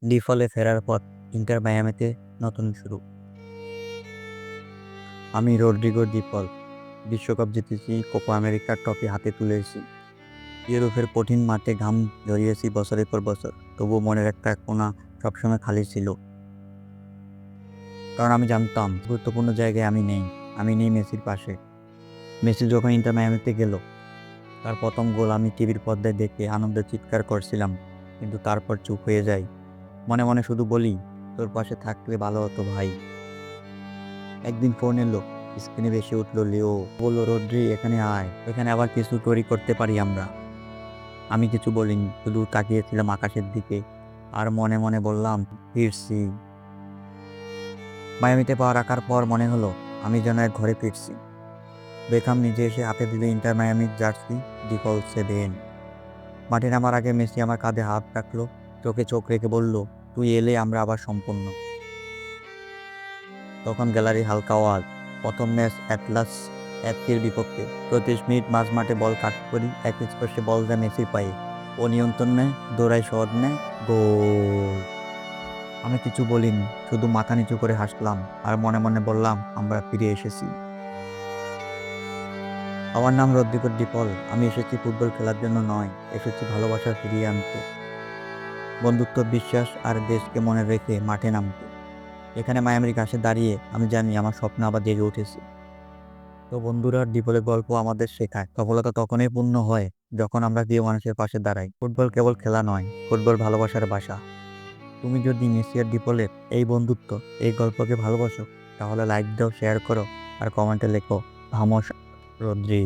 ডিফলে ফেরার পর ইন্টার মায়ামিতে নতুন শুরু। আমি রদ্রিগো ডিফল, বিশ্বকাপ জিতেছি, কোপা আমেরিকার ট্রফি হাতে তুলেছি, ইউরোপের কঠিন মাঠে ঘাম ঝরিয়েছি বছরের পর বছর। তবুও মনের একটা কোণা সবসময় খালি ছিল, কারণ আমি জানতাম গুরুত্বপূর্ণ জায়গায় আমি নেই মেসির পাশে। মেসি যখন ইন্টার মায়ামিতে গেল, তার প্রথম গোল আমি টিভির পর্দায় দেখে আনন্দে চিৎকার করছিলাম, কিন্তু তারপর চুপ হয়ে যাই। মনে মনে শুধু বলি, তোর পাশে থাকলে ভালো হতো ভাই। একদিন ফোন এলো, স্ক্রিনে ভেসে উঠলো লিও, বললো রদ্রি এখানে আয়, এখানে আবার কিছু তৈরি করতে পারি আমরা। আমি কিছু বলিনি, শুধু তাকিয়েছিলাম আকাশের দিকে আর মনে মনে বললাম ফিরছি। মায়ামিতে পা রাখার পর মনে হলো আমি যেন এক ঘরে ফিরছি। বেকহাম নিজে এসে হাতে দিলে ইন্টার মায়ামির জার্সি, ডিফল 7। মাঠে নামার আগে মেসি আমার কাঁধে হাত রাখলো, চোখে চোখ রেখে বলল, তুই এলে আমরা আবার সম্পূর্ণ। তখন গ্যালারি হালকা আওয়াজ। প্রথম ম্যাচ অ্যাটলাস এফসির বিপক্ষে 34 মিনিট মাঝ মাঠে বল কাট করি, এক স্পর্শে বল যায় মেসির পায়ে, ও নিয়ন্ত্রণ নেয়, দৌড়ায়, শট নেয়, গোল। আমি কিছু বলিনি, শুধু মাথা নিচু করে হাসলাম আর মনে মনে বললাম আমরা ফিরে এসেছি। আমার নাম রদ্রিগো ডিপল, আমি এসেছি ফুটবল খেলার জন্য নয়, এসেছি ভালোবাসা ফিরিয়ে আনতে, বন্ধুত্ব, বিশ্বাস আর দেশকে মনে রেখে মাঠে নামতে। এখানে মায়ামির ঘাসে দাঁড়িয়ে আমি জানি আমার স্বপ্ন আবার জেগে উঠেছে। তো বন্ধুরা, ডিপলের গল্প আমাদের শেখায় সফলতা তখনই পূর্ণ হয় যখন আমরা প্রিয় মানুষের পাশে দাঁড়াই। ফুটবল কেবল খেলা নয়, ফুটবল ভালোবাসার ভাষা। তুমি যদি মেসি আর ডিপলের এই বন্ধুত্ব, এই গল্পকে ভালোবাসো, তাহলে লাইক দাও, শেয়ার করো আর কমেন্টে লেখো ভামস রদ্রি।